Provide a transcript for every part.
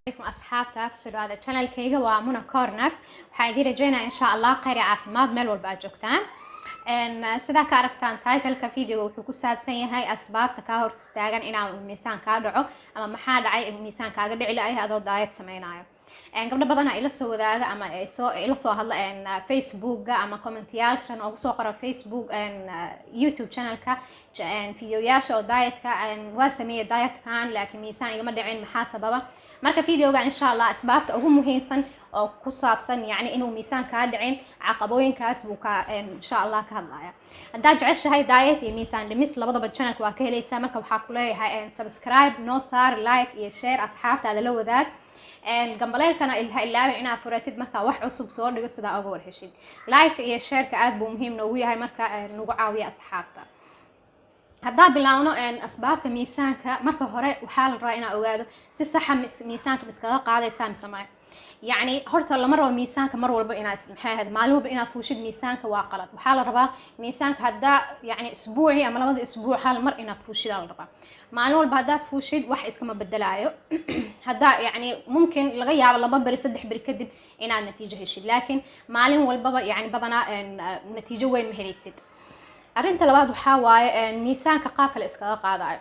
عليكم أصحابتا بسرعة هذا channel كيغا ومنى كورنر وحايدي رجينا إن شاء الله قيري عافيماد ميل والبا joogtaan sida ka aragtaan title-ka video wuxuu ku saabsan yahay asbaabta ka hor istaagan inaa miisaan ka dhaco ama maxaa dhacay miisaan kaaga dhici lahayd adoo diet sameynaayo gabdho badan ila soo wadaaga ama ila soo hadla Facebook ama comment-yaashan oo soo qora Facebook YouTube channel-ka videoyaasha oo diet-ka waa sameeyay diet-kan laakiin miisaan igama dhicin maxaa sababa marka videoga insha Allah asbaabta ugu muhiimsan oo ku saabsan yani inuu miisaan ka dhicin caqabooyinkaas buu ka insha Allah ka hadlaya hadaa jeceshahay diet iyo miisaan dhimis labadaba channel-ka waa ka helaysaa marka waxaa ku leeyahay subscribe noo saar like iyo share asxaabtaada la wadaag gambaleelkana ilaawin inaad furatid marka wax cusub soo dhigo sida ugu warheshid like iyo share-ka aad buu muhiim noogu yahay marka nagu caawiya asxaabta hadaa bilaawno asbaabta miisaanka marka hore waxaa la rabaa inaad ogaado si sax ah miisaanka iskaga qaadaysaa misamay يعني horta lama rabo miisaanka mar walba inaad maxaahad maalin walba inaad fuushid miisaanka waa qalad waxaa la rabaa miisaanka hadaa yani isbuuci ama labada isbuuc hal mar inaad fuushid la rabaa maalin walba hadaad fuushid wax iskama bedelaayo hadaa yani mumkin laga yaabo laba bari saddex bari kadib inaad natiijo heshid laakiin maalin walbaba yani badanaa natiijo weyn ma helaysid arinta labaad waxaa waaye miisaanka qaabka la iskaga qaadayo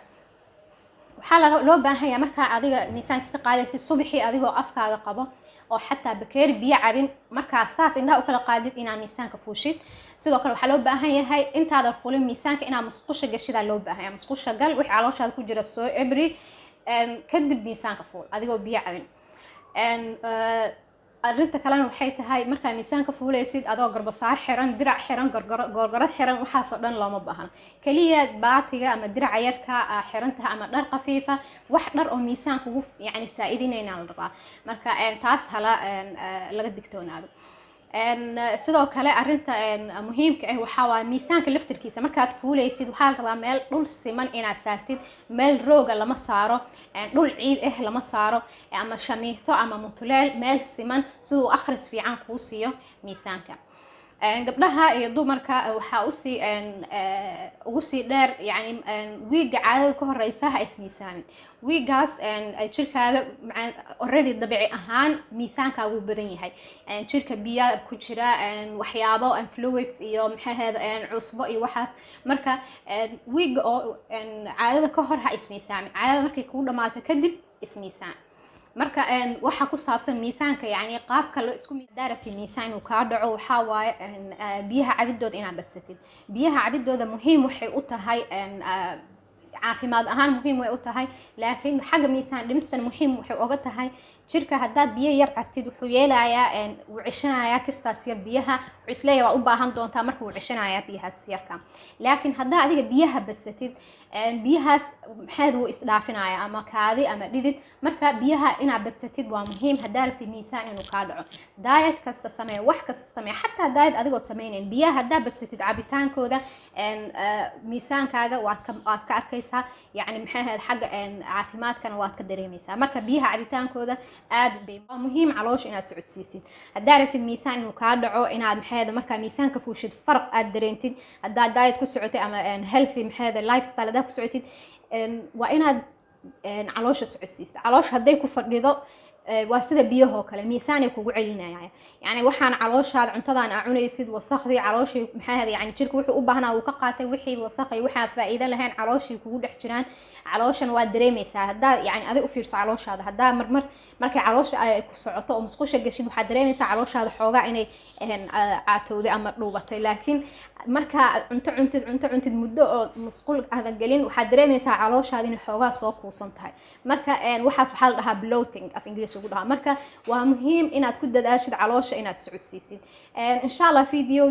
waxaa loo baahan yahay marka adiga miisaanka iska qaadaysid subaxii adigoo afkaaga qabo oo xataa bakeeri biyo cabin marka saas indhaha u kala qaadid inaa miisaanka fuushid sidoo kale waxaa loo baahan yahay intaada fulin miisaanka inaa musqusha gashida loo baahan yahay musqusha gal wixii calooshaada ku jira soo ebri kadib miisaanka fuul adigoo biyo cabin arinta kalena waxay tahay marka miisaanka fuulaysid adoo garbasaar xiran dirac xiran gorgorad xiran waxaas oo dhan looma baahan kaliya baatiga ama dirac yarka xirantaha ama dhar qafiifa wax dhar oo miisaanka ugu yani saaidinayna la rabaa marka taas hala laga digtoonaado sidoo kale arinta muhiimka ah waxaa waa miisaanka laftirkiisa markaad fuulaysid waxaa la rabaa meel dhul siman inaad saartid meel rooga lama saaro dhul ciid ah lama saaro ama shamiito ama mutuleel meel siman sidoo akhris fiican kuu siiyo miisaanka gabdhaha iyo dumarka waxaa ugu sii dheer yani wiiga caadada ka horeysa ha ismiisaamin wiigaas jirkaaga already dabiici ahaan miisaankaaga uu badan yahay jirka biyo ku jira waxyaabo fluids iyo maxaahada cusbo iyo waxaas marka wiiga oo caadada ka hor ha ismiisaamin caadada markay kugu dhamaato kadib ismiisaan marka waxa ku saabsan miisaanka yani qaabka loo isku daarabti miisaan uu ka dhaco waxa waaye biyaha cabidooda inaad badsatid biyaha cabidooda muhiim waxay u tahay caafimaad ahaan muhiim way u tahay laakiin xagga miisaan dhimisan muhiim waxay uga tahay jirka hadaa biyo yar cabtid wuxuu yeelayaa uu cishanayaa kistaas yar biyaha wuxuu isleeyahay waa u baahan doontaa marka uu cishanayaa biyahaas yarka laakiin hadaa adiga biyaha badsatid biyahaas maxaad uu isdhaafinaya ama kaadi ama dhidid marka biyaha inaad badsatid waa muhiim hadaa rabtid miisaan inuu ka dhaco diet kasta samee wax kasta samee xataa diet adigoo sameynayn biyaha hadaa badsatid cabitaankooda miisaankaaga waad ka arkaysaa yani maxaahad xagga caafimaadkana waad ka dareemaysaa marka biyaha cabitaankooda aad bay muhiim caloosha inaad socodsiisid hadaa rabtid miisaan inuu ka dhaco inaad maxaahad marka miisaanka fuushid farq aad dareentid hadaa diet ku socotay ama healthy maxaahad lifestyle hadaa ku socotid waa inaad caloosha socodsiisid caloosha haday ku fadhido waa sida biyahoo kale miisaanay kugu celinayaan yani waxaan calooshaada cuntadan aa cunaysid wasakhdii calooshii maxaahad yani jirka wuxuu u baahnaa uu ka qaatay wixii wasakhay waxaa faa'iido lahayn calooshii kugu dhex jiraan calooshan waa dareemaysaa hadaa yani adiga u fiirso calooshaada hadaa markay caloosha ay ku socoto oo musqusha gashid waxaa dareemaysaa calooshaada xoogaa inay caatowday ama dhuubatay laakiin marka cunto cuntid muddo oo musqul aada gelin waxaa dareemaysaa calooshaada inay xoogaa soo kuusan tahay marka waxaas waxaa la dhahaa bloating af ingiriis ugu dhahaa marka waa muhiim inaad ku dadaashid caloosha inaad socodsiisid insha Allah video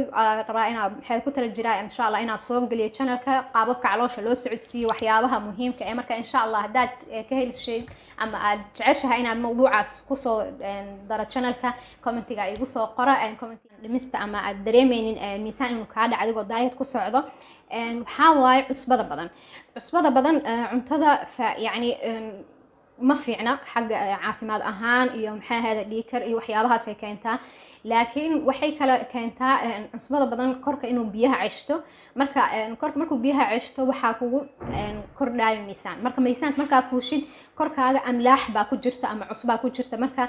rabaa inaad maxay ku tala jiraa insha Allah inaad soo geliyo channelka qaababka caloosha loo socodsiiyo waxyaabaha muhiimka ah marka insha Allah hadaad ka helshay ama aad jeceshahay inaad mawduucaas ku soo daro channelka commentiga igu soo qora commentiga dhimista ama aad dareemeynin miisaan inuu ka dhaco adigoo diet ku socdo waxaa waaye cusbada badan cuntada yani ما fiicna xagga caafimaad ahaan iyo maxaa hada dhiikar iyo waxyaabahaas ay keentaa laakiin waxay kala keentaa cusbada badan korka inuu biyaha ceshto marka korka markuu biyaha ceshto waxaa kugu kordhayo miisaan marka miisaanka markaa fuushid korkaaga amlaax baa ku jirta ama cusbaa ku jirta marka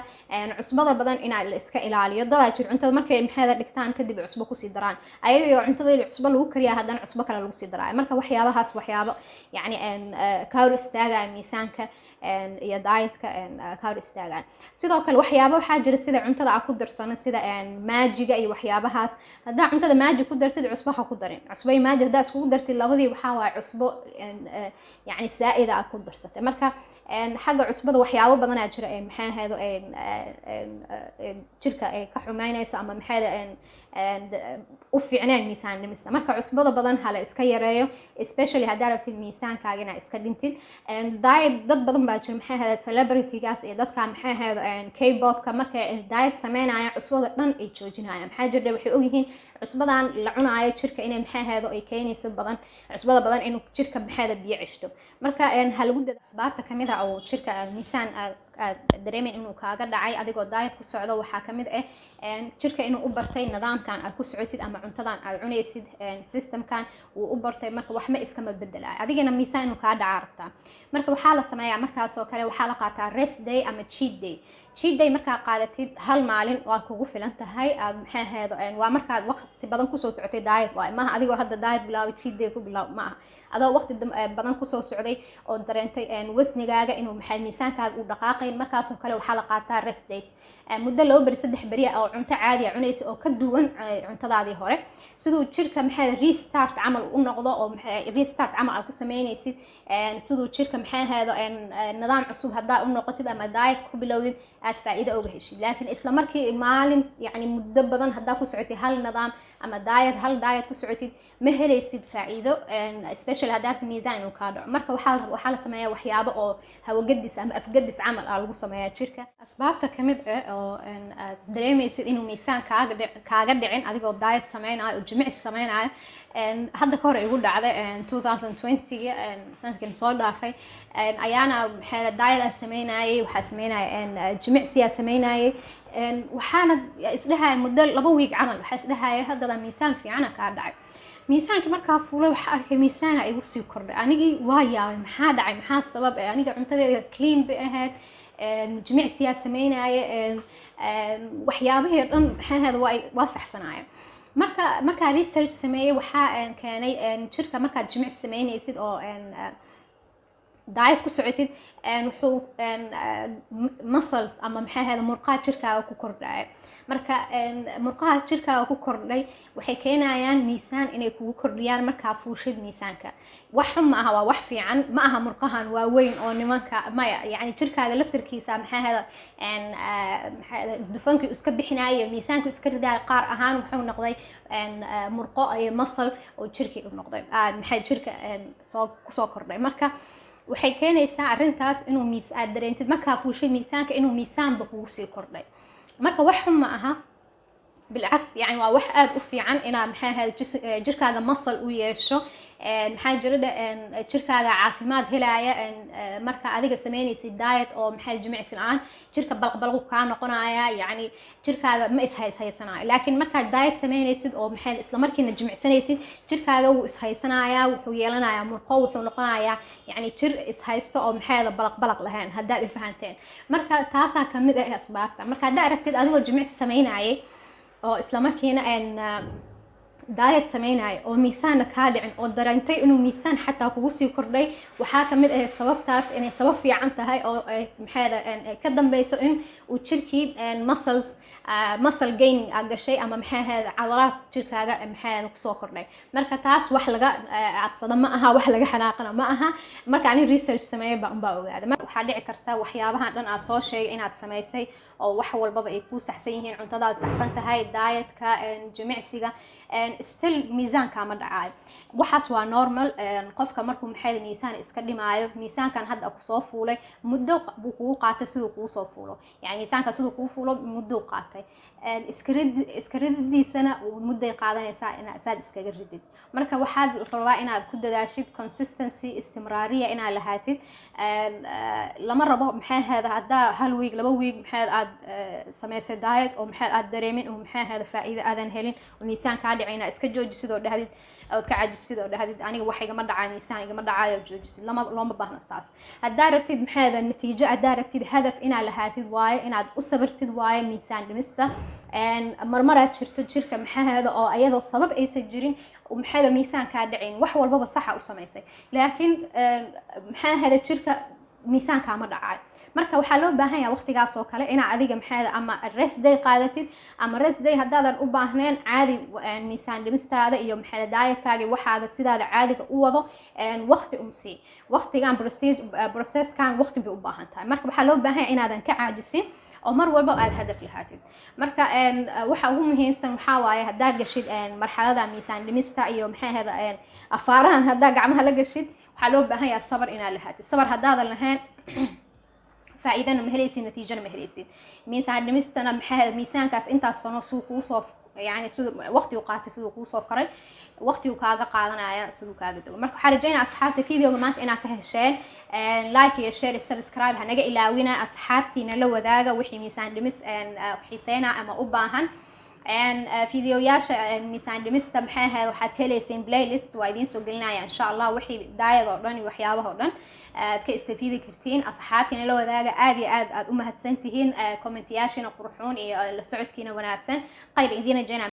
cusbada badan inaad la iska ilaaliyo dadaa jir cuntada markay maxaa dhigtaan kadib cusbo ku sii daraan ayadoo cuntada cusbo lagu kariyaa haddana cusbo kale lagu sii daraayo marka waxyaabahaas waxyaabo yacni ka hor istaagaya miisaanka iyo dietka ka hor istaagaan sidoo kale waxyaabo waxaa jira sida cuntada aan ku darsano sida maajiga iyo waxyaabahaas haddaa cuntada maaji ku dartid cusbo ha ku darin cusbo iyo maaji haddaa iskugu dartid labadii waxaa waaye cusbo yacni saa'ida aad ku darsatay marka xagga cusbada waxyaabo badanaa jira maxaa ahaydo jirka ay ka xumaynayso ama maxaa u fiicnaan miisaan dhimista marka cusbada badan hala iska yareeyo especially haddaa rabtid miisaankaaga inaa iska dhintid diet dad badan baa jira maxaa ahayda celebritygaas iyo dadka maxaa ahaydo k-popka markay diet sameynayaan cusbada dhan ay joojinayaan maxaa jirta waxay ogyihiin cusbadan la cunaayo jirka inay maxaa ahaydo ay keenayso badan cusbada badan inuu jirka maxaada biyo ceshto marka ha lagu dada asbaabta kamid ah oo jirka miisaan aad dareemin inuu kaaga dhacay adigoo diet ku socdo waxaa kamid ah jirka inuu u bartay nidaamkan aad ku socotid ama cuntadan aad cunaysid systemkan uu u bartay marka wax ma iskama bedelayo adigana miisaan inuu kaa dhaca rabtaa marka waxaa la sameeyaa markaas oo kale waxaa la qaataa rest day ama cheat day markaa qaadatid hal maalin waa kugu filan tahay aad maxaa ahaydo waa markaad waqti badan kusoo socotay diet waaye maaha adigoo hadda diet bilaabay cheat day ku bilaab ma aha adoo waqti badan kusoo socday oo dareentay wasnigaaga inuu maxaa miisaankaaga uu dhaqaaqayn markaasoo kale waxaa la qaataa rest days muddo 2 bari 3 bari oo cunto caadi ah cunaysa oo ka duwan cuntadaadii hore sidoo jirka maxaa restart camal u noqdo oo restart camal aad ku sameynaysid sidoo jirka maxaa ahaydo nidaam cusub haddaa u noqotid ama diet ku bilowdid aad faa'iido uga heshid laakiin isla markii maalin yacni muddo badan haddaa ku socotid hal nidaam ama hal diet ku socotid ma helaysid faa'iido especially haddaa rabtid miisaan inuu kaa dhaco marka waxaa la sameeyaa waxyaabo oo hawagadis ama afgadis camal ah lagu sameeyaa jirka asbaabta kamid ah oo aad dareemaysid inuu miisaan kaaga dhicin adigoo diet sameynayo oo jimicsi sameynayo hadda ka hor igu dhacday 2020 sanadkan soo dhaafay ayaana maxaa diet aan sameynayay waxaa sameynayay jimicsiyaa sameynayay waxaana isdhahay muddo 2 week camal waxaa isdhahay haddana miisaan fiicana kaa dhacay miisaanka markaa fuulay waxa arkay miisaana igu sii kordhay anigii waa yaabay maxaa dhacay maxaa sabab aniga cuntadeeda clean bay ahayd jimicsiyaa sameynayay waxyaabahii dhan maxaa ahayda waa saxsanaya markaa research sameeyay waxaa keenay jirka markaad jimicsi sameynaysid oo diet ku socotid wuxuu muscles ama maxaa ahayda murqaha jirkaaga ku kordhaya marka murqaha jirkaaga ku kordhay waxay keenayaan miisaan inay kugu kordhiyaan markaa fuushid miisaanka wax ma aha waa wax fiican ma aha murqahan waa weyn oo nimanka maya yacni jirkaaga laftirkiisa maxaa ahayda dufankii iska bixinaayo miisaanku iska ridaayo qaar ahaan wuxuu noqday murqo iyo muscle oo jirkii u noqday maxaa jirka kusoo kordhay marka waxay keenaysaa arrintaas inuu aad dareentid markaa fuushid miisaanka inuu miisaanba kugu sii kordhay marka wax ma aha بالعكس يعني waa wax aad u fiican inaad maxaa ahayd jirkaaga muscle u yeesho maxaa jirada jirkaaga caafimaad helaya marka adiga sameynaysid diet oo maxaa jimicsi la'aan jirka balqbalqu ka noqonaya yani jirkaaga ma ishaysanayo laakiin marka diet sameynaysid oo maxaa isla markiina jimicsanaysid jirkaaga wuu ishaysanaya wuxuu yeelanayaa murqo wuxuu noqonayaa yani jir ishaysto oo maxaa balqbalq lahayn haddaad fahanteen marka taasaa kamid ah asbaabta marka hadda aragtid adigoo jimicsi sameynayay oo isla markiina diet sameynaayo oo miisaan ka dhicin oo dareentay inuu miisaan xataa kugu sii kordhay waxaa kamid ah sababtaas inay sabab fiican tahay oo maxaa ka dambayso in uu jirkii muscle gaining gashay ama maxaa cadalaad jirkaaga maxaa ku soo kordhay marka taas wax laga cabsado ma aha wax laga xanaaqana ma aha marka ani research sameeyay baa ogaaday marka waxa dhici karta waxyaabahan dhan aan soo sheegay inaad sameysay oo wax walbaba ay ku saxsan yihiin cuntadaad saxsan tahay dietka jimicsiga still miisaanka ma dhacayo waxaas waa normal qofka markuu maxay miisaan iska dhimaayo miisaankan hadda ku soo fuulay muddo buu kugu qaatay sidoo kugu soo fuulo yani miisaanka sidoo kugu fuulo muddo qaatay iskariddiisana mudday qaadanaysaa inaad asaad iskaga ridid marka waxaad rabaa inaad ku dadaashid consistency istimraariya inaad lahaatid lama rabo maxay ahayd haddaa hal week 2 week maxay aad samaysay diet oo maxay aad dareemin oo maxay ahayd faa'iido aadan helin oo miisaan ka dhicayna iska joojisid oo dhahdid oo ka cajisid oo dhahdid aniga wax igama dhacay miisaan igama dhacayo joojisid looma baahna saas haddaa rabtid maxay ahayd natiijo haddaa rabtid hadaf inaad lahaatid waaye inaad u sabartid waaye miisaan dhimista marmaraad jirto jirka maxay ahayd oo ayadoo sabab aysan jirin maxay ahayd miisaan ka dhacayn wax walbaba sax u samaysay laakiin maxay ahayd jirka miisaan ka ma dhacay marka waxaa loo baahan yahay waqtigaas oo kale ina adiga maxay ama rest day qaadatid ama rest day hadaadan u baahneen caadi miisaan dhimistaada iyo maxay dietkaaga waxaaga sidaada caadiga u wado waqti umsi waqtigan process kan waqti bay u baahan tahay marka waxaa loo baahan yahay inaadan ka caajisin oo mar walba aad hadaf lahaatid marka waxa ugu muhiimsan waxa waaye hadaa gashid marxalada miisaan dhimista iyo maxay ahayd afaarahan hadaa gacmaha la gashid waxa loo baahan yahay sabar inaad lahaatid sabar hadaadan lahayn فإذا مهليسين نتيجة مهليسين ميزان دمستنا محل ميزان كاس أنت صنع سوق وصف يعني وقت يقاتل سوق وصف قري وقت يقاعد قاعدنا يا سوق هذا مركو حرجينا أصحابتي فيديو جماعة أنا كهشان لايك يا شير السبسكرايب هنجا إلى وينا أصحابتي نلو ذاك وحي ميزان دمس حسينا أما أباهن فيديو ياش ميزان دمست محاها وحد كليسين بلاي ليست وايدين سجلنا إن شاء الله وحي داية ضرني وحيابه ضرن كاستفيدي كرتين أصحابتي نلو ذاك عادي أمهات سنتهين كومنتياشين وقروحون السعود كينا وناسن غير إذين جينا